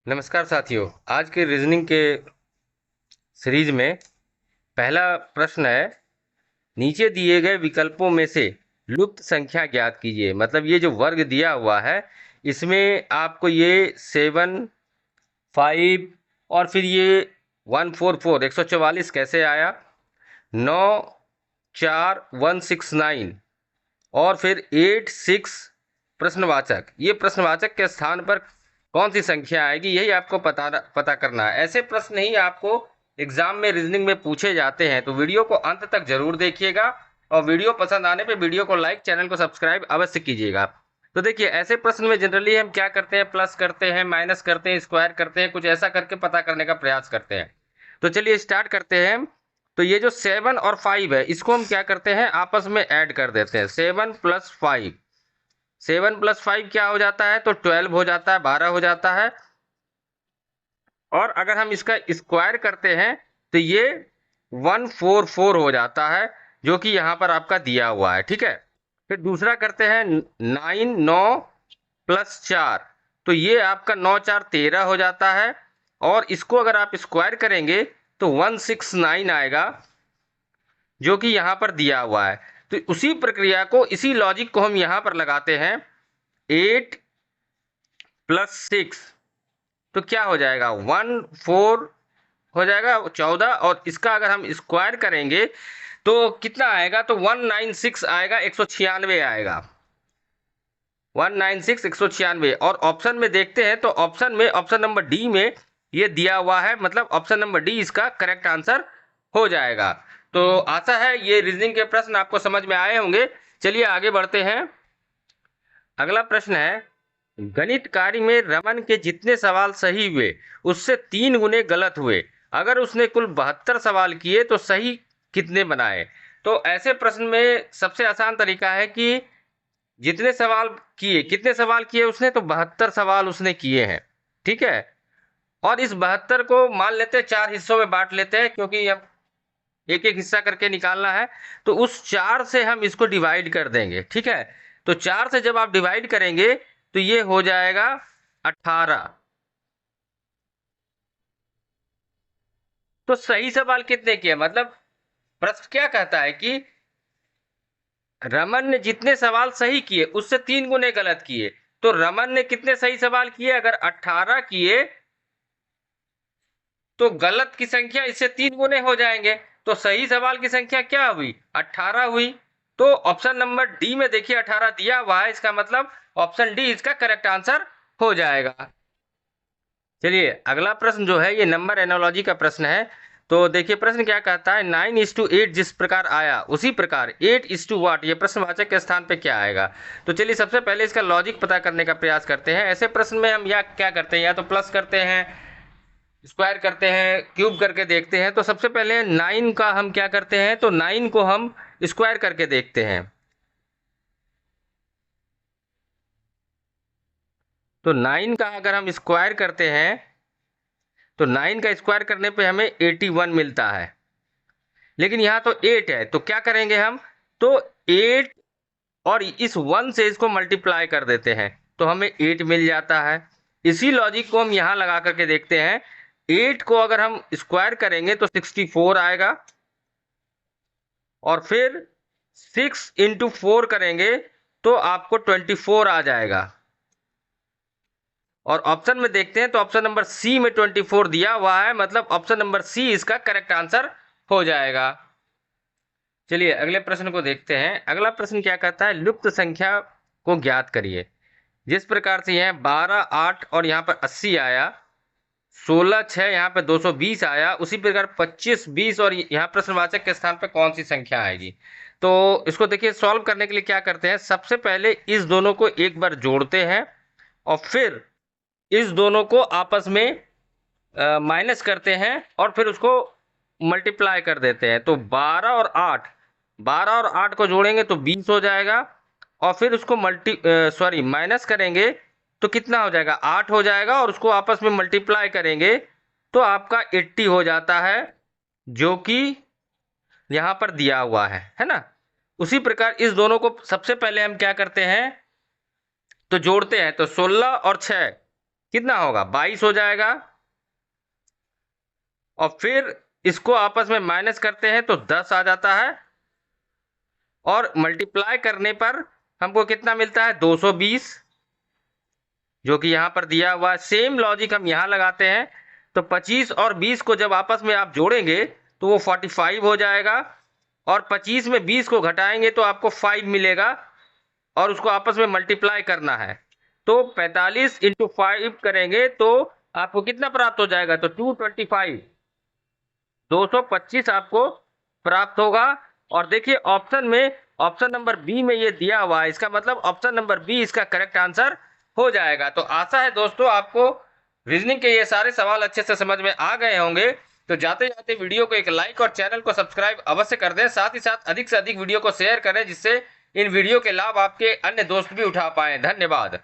नमस्कार साथियों। आज के रीजनिंग के सीरीज में पहला प्रश्न है, नीचे दिए गए विकल्पों में से लुप्त संख्या ज्ञात कीजिए। मतलब ये जो वर्ग दिया हुआ है इसमें आपको ये 7, 5 और फिर ये 144 144 कैसे आया, 9, 4, 169 और फिर 8, 6 प्रश्नवाचक। ये प्रश्नवाचक के स्थान पर कौन सी संख्या आएगी, यही आपको पता करना है। ऐसे प्रश्न ही आपको एग्जाम में रीजनिंग में पूछे जाते हैं, तो वीडियो को अंत तक जरूर देखिएगा और वीडियो पसंद आने पे वीडियो को लाइक, चैनल को सब्सक्राइब अवश्य कीजिएगा। तो देखिए, ऐसे प्रश्न में जनरली हम क्या करते हैं, प्लस करते हैं, माइनस करते हैं, स्क्वायर करते हैं, कुछ ऐसा करके पता करने का प्रयास करते हैं। तो चलिए स्टार्ट करते हैं। तो ये जो 7 और 5 है इसको हम क्या करते हैं, आपस में ऐड कर देते हैं। 7 + 5, 7 + 5 क्या हो जाता है, तो 12 हो जाता है, 12 हो जाता है। और अगर हम इसका स्क्वायर करते हैं तो ये 144 हो जाता है, जो कि यहाँ पर आपका दिया हुआ है। ठीक है, फिर दूसरा करते हैं 9 + 4, तो ये आपका 9 4 13 हो जाता है। और इसको अगर आप स्क्वायर करेंगे तो 169 आएगा, जो कि यहाँ पर दिया हुआ है। तो उसी प्रक्रिया को, इसी लॉजिक को हम यहाँ पर लगाते हैं। 8 + 6 तो क्या हो जाएगा, 14 हो जाएगा, 14। और इसका अगर हम स्क्वायर करेंगे तो कितना आएगा, तो 196 आएगा, 196 आएगा, 196 196। और ऑप्शन में देखते हैं तो ऑप्शन में, ऑप्शन नंबर डी में ये दिया हुआ है, मतलब ऑप्शन नंबर डी इसका करेक्ट आंसर हो जाएगा। तो आशा है ये रीजनिंग के प्रश्न आपको समझ में आए होंगे। चलिए आगे बढ़ते हैं। अगला प्रश्न है, गणित कार्य में रमन के जितने सवाल सही हुए उससे 3 गुने गलत हुए। अगर उसने कुल 72 सवाल किए तो सही कितने बनाए। तो ऐसे प्रश्न में सबसे आसान तरीका है कि जितने सवाल किए, कितने सवाल किए उसने, तो 72 सवाल उसने किए हैं। ठीक है, और इस 72 को मान लेते हैं 4 हिस्सों में बांट लेते हैं, क्योंकि अब एक एक हिस्सा करके निकालना है। तो उस 4 से हम इसको डिवाइड कर देंगे। ठीक है, तो 4 से जब आप डिवाइड करेंगे तो ये हो जाएगा 18। तो सही सवाल कितने किए, मतलब प्रश्न क्या कहता है कि रमन ने जितने सवाल सही किए उससे 3 गुने गलत किए। तो रमन ने कितने सही सवाल किए, अगर 18 किए तो गलत की संख्या इससे 3 गुने हो जाएंगे। तो सही सवाल की संख्या क्या हुई, 18 हुई। तो ऑप्शन नंबर डी में देखिए 18 दिया हुआ है, इसका मतलब ऑप्शन डी इसका करेक्ट आंसर हो जाएगा। चलिए अगला प्रश्न जो है ये नंबर एनालॉजी का प्रश्न है। तो देखिए प्रश्न क्या कहता है, 9:8 जिस प्रकार आया उसी प्रकार 8:what, ये प्रश्नवाचक के स्थान पे क्या आएगा। तो चलिए सबसे पहले इसका लॉजिक पता करने का प्रयास करते हैं। ऐसे प्रश्न में हम या क्या करते हैं, या तो प्लस करते हैं, स्क्वायर करते हैं, क्यूब करके देखते हैं। तो सबसे पहले 9 का हम क्या करते हैं, तो 9 को हम स्क्वायर करके देखते हैं। तो 9 का अगर हम स्क्वायर करते हैं तो 9 का स्क्वायर करने पे हमें 81 मिलता है। लेकिन यहाँ तो 8 है, तो क्या करेंगे हम, तो 8 और इस 1 से इसको मल्टीप्लाई कर देते हैं तो हमें 8 मिल जाता है। इसी लॉजिक को हम यहाँ लगा करके देखते हैं। 8 को अगर हम स्क्वायर करेंगे तो 64 आएगा, और फिर 6 × 4 करेंगे तो आपको 24 आ जाएगा। और ऑप्शन में देखते हैं तो ऑप्शन नंबर सी में 24 दिया हुआ है, मतलब ऑप्शन नंबर सी इसका करेक्ट आंसर हो जाएगा। चलिए अगले प्रश्न को देखते हैं। अगला प्रश्न क्या कहता है, लुप्त संख्या को ज्ञात करिए। जिस प्रकार से यह 12, 8 और यहाँ पर 80 आया, 16, 6 यहाँ पे 220 आया, उसी प्रकार 25, 20 और यहाँ प्रश्नवाचक के स्थान पे कौन सी संख्या आएगी। तो इसको देखिए सॉल्व करने के लिए क्या करते हैं, सबसे पहले इस दोनों को एक बार जोड़ते हैं और फिर इस दोनों को आपस में माइनस करते हैं और फिर उसको मल्टीप्लाई कर देते हैं। तो 12 और 8 को जोड़ेंगे तो 20 हो जाएगा, और फिर उसको माइनस करेंगे तो कितना हो जाएगा, 8 हो जाएगा, और उसको आपस में मल्टीप्लाई करेंगे तो आपका 80 हो जाता है, जो कि यहाँ पर दिया हुआ है ना। उसी प्रकार इस दोनों को सबसे पहले हम क्या करते हैं, तो जोड़ते हैं। तो 16 और 6 कितना होगा, 22 हो जाएगा। और फिर इसको आपस में माइनस करते हैं तो 10 आ जाता है, और मल्टीप्लाई करने पर हमको कितना मिलता है, 220, जो कि यहाँ पर दिया हुआ है। सेम लॉजिक हम यहाँ लगाते हैं, तो 25 और 20 को जब आपस में आप जोड़ेंगे तो वो 45 हो जाएगा, और 25 में 20 को घटाएंगे तो आपको 5 मिलेगा, और उसको आपस में मल्टीप्लाई करना है। तो 45 इंटू 5 करेंगे तो आपको कितना प्राप्त हो जाएगा, तो 225, 225 आपको प्राप्त होगा। और देखिए ऑप्शन में, ऑप्शन नंबर बी में ये दिया हुआ है, इसका मतलब ऑप्शन नंबर बी इसका करेक्ट आंसर हो जाएगा। तो आशा है दोस्तों आपको रीजनिंग के ये सारे सवाल अच्छे से समझ में आ गए होंगे। तो जाते जाते वीडियो को एक लाइक और चैनल को सब्सक्राइब अवश्य कर दें, साथ ही साथ अधिक से अधिक वीडियो को शेयर करें, जिससे इन वीडियो के लाभ आपके अन्य दोस्त भी उठा पाएं। धन्यवाद।